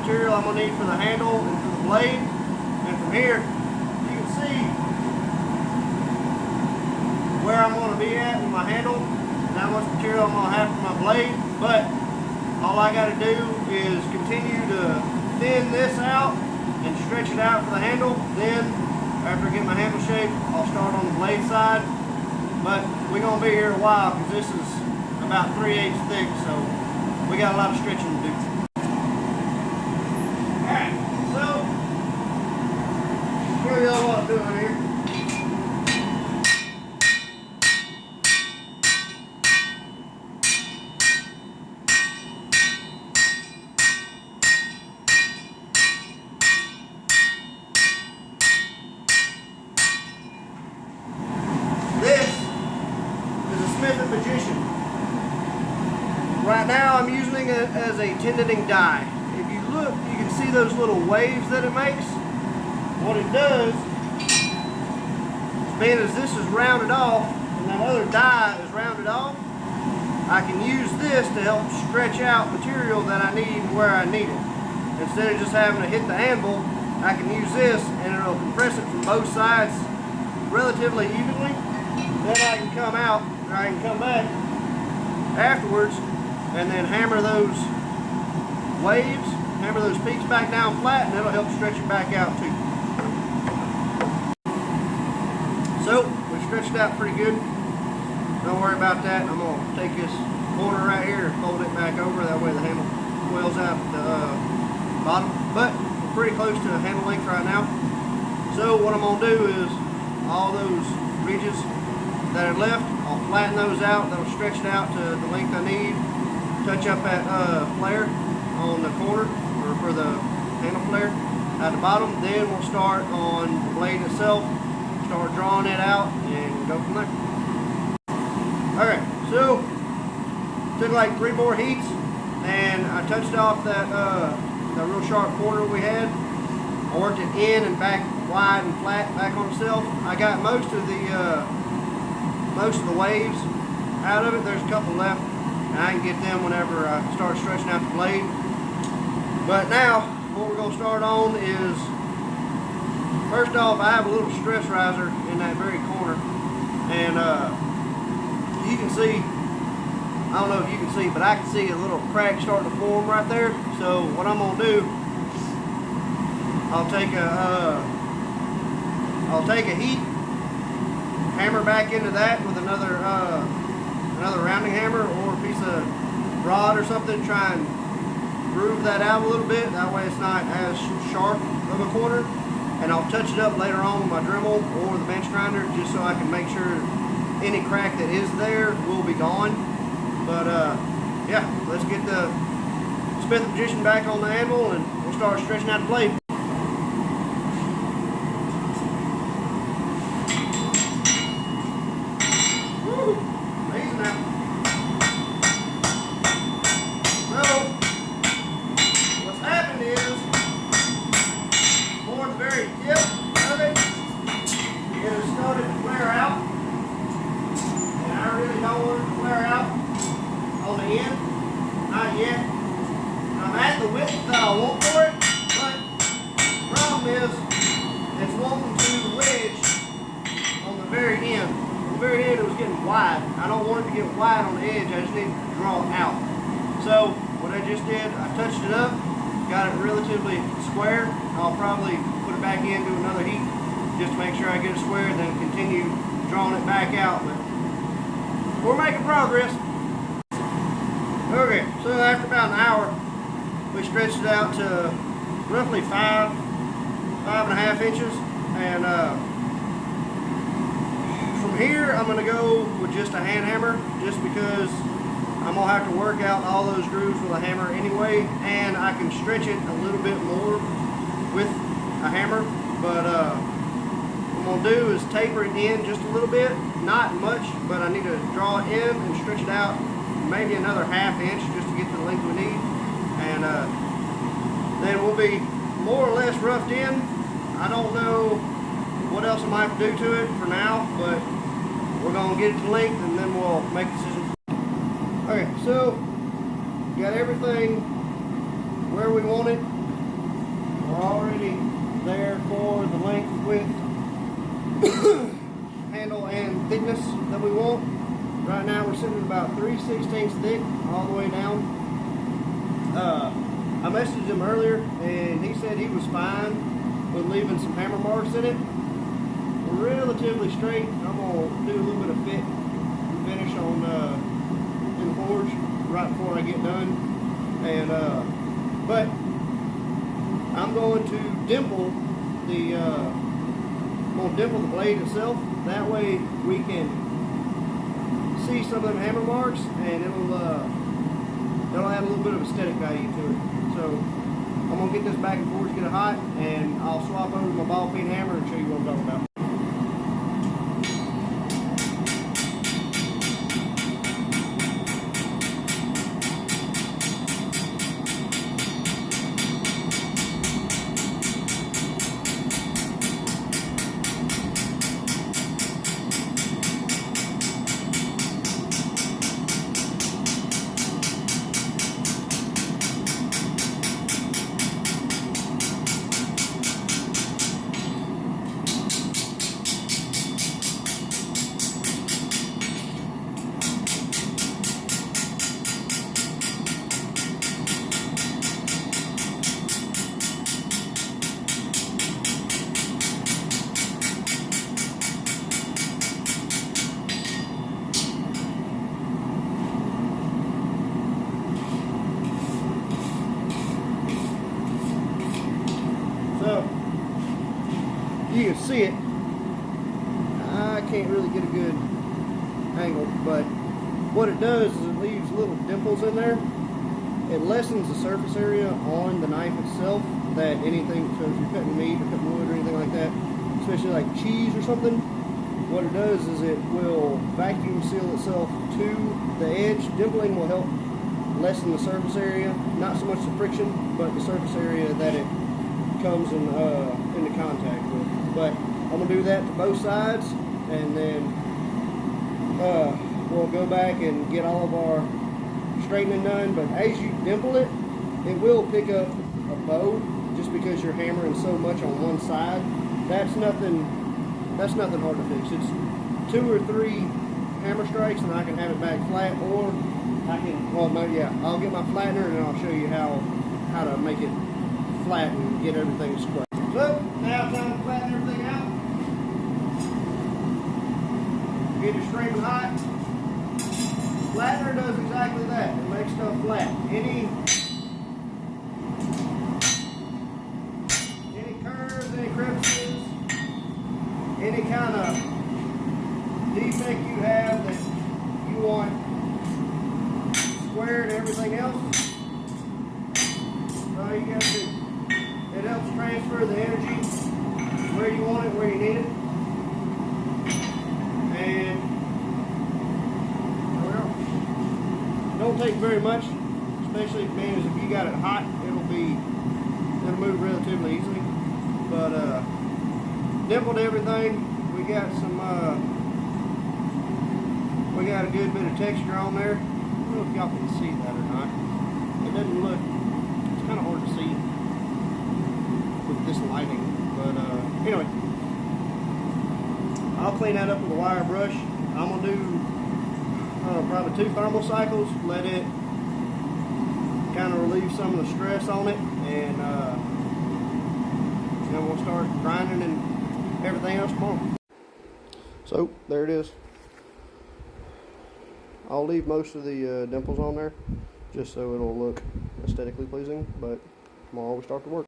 material I'm going to need for the handle and for the blade. And from here, you can see where I'm going to be at with my handle and how much material I'm going to have for my blade. But all I got to do is continue to thin this out and stretch it out for the handle. Then, after I get my handle shape, I'll start on the blade side. But we're going to be here a while because this is about 3/8 thick, so we got a lot of stretching to do. Alright, so show y'all what I'm doing here. Smith & Magician. Right now I'm using it as a tendoning die. If you look, you can see those little waves that it makes. What it does, being as this is rounded off and that other die is rounded off, I can use this to help stretch out material that I need where I need it. Instead of just having to hit the anvil, I can use this and it'll compress it from both sides relatively evenly. Then I can come out, or I can come back afterwards and then hammer those waves, hammer those peaks back down flat, and it'll help stretch it back out too. So, we stretched it out pretty good. Don't worry about that. I'm going to take this corner right here and fold it back over. That way the handle swells out the bottom. But we're pretty close to handle length right now. So what I'm going to do is all those ridges that are left, I'll flatten those out. That'll stretch it out to the length I need. Touch up that flare on the corner, or for the handle flare at the bottom. Then we'll start on the blade itself, start drawing it out, and go from there. Alright, so took like 3 more heats, and I touched off that real sharp corner we had. I worked it in and back wide and flat back on itself. I got most of the waves out of it. There's a couple left, and I can get them whenever I start stretching out the blade. But now, what we're going to start on is, first off, I have a little stress riser in that very corner, and you can see, I don't know if you can see, but I can see a little crack starting to form right there. So what I'm going to do, I'll take a heat, hammer back into that with another rounding hammer or a piece of rod or something. Try and groove that out a little bit. That way it's not as sharp of a corner. And I'll touch it up later on with my Dremel or the bench grinder, just so I can make sure any crack that is there will be gone. But yeah, let's get the Smith & Magician back on the anvil and we'll start stretching out the blade. Not yet. I'm at the width that I want for it, but the problem is it's wanting to wedge on the very end. On the very end it was getting wide. I don't want it to get wide on the edge, I just need to draw it out. So what I just did, I touched it up, got it relatively square. I'll probably put it back in, do another heat just to make sure I get it square, and then continue drawing it back out. But we're making progress. Okay, so after about an hour, we stretched it out to roughly 5.5 inches, and from here I'm going to go with just a hand hammer, just because I'm going to have to work out all those grooves with a hammer anyway, and I can stretch it a little bit more with a hammer. But what I'm going to do is taper it in just a little bit, not much, but I need to draw it in and stretch it out maybe another 1/2 inch just to get the length we need, and then we'll be more or less roughed in. I don't know what else I might have to do to it for now, but we're going to get it to length and then we'll make a decision. Okay, so got everything where we want it. We're already there for the length, width, handle, and thickness that we want. Right now we're sitting at about 3/16 thick all the way down. I messaged him earlier and he said he was fine with leaving some hammer marks in it. Relatively straight. I'm gonna do a little bit of fit and finish on in the forge right before I get done. And but I'm going to dimple the blade itself. That way we can see some of them hammer marks, and it'll add a little bit of aesthetic value to it. So I'm gonna get this back and forth, get it hot, and I'll swap over to my ball peen hammer and show you what I'm talking about. So you can see it. I can't really get a good angle, but what it does is it leaves little dimples in there. It lessens the surface area on the knife itself, that anything, so if you're cutting meat or cutting wood or anything like that, especially like cheese or something, what it does is it will vacuum seal itself to the edge. Dimpling will help lessen the surface area, not so much the friction, but the surface area that it comes into contact with. But I'm gonna do that to both sides, and then we'll go back and get all of our straightening done. But as you dimple it, it will pick up a bow just because you're hammering so much on one side. That's nothing hard to fix. It's 2 or 3 hammer strikes and I can have it back flat, or I can, well, yeah, I'll get my flattener and I'll show you how to make it flat and get everything square. So now it's time to flatten everything out. Get it straight and hot. Flattener does exactly that. It makes stuff flat. Any curves, any crevices, any kind of defect you have that you want square and everything else, that's all you got to do. It helps transfer the energy where you want it, where you need it. And there we are. Don't take very much, especially being as if you got it hot, it'll move relatively easily. But dimpled everything. We got a good bit of texture on there. I don't know if y'all can see that or not. It doesn't look, it's kind of hard to see with this lighting, but anyway, I'll clean that up with a wire brush. I'm gonna do probably 2 thermal cycles, let it kind of relieve some of the stress on it, and then we'll start grinding and everything else tomorrow. So there it is. I'll leave most of the dimples on there just so it'll look aesthetically pleasing, but tomorrow we start the work.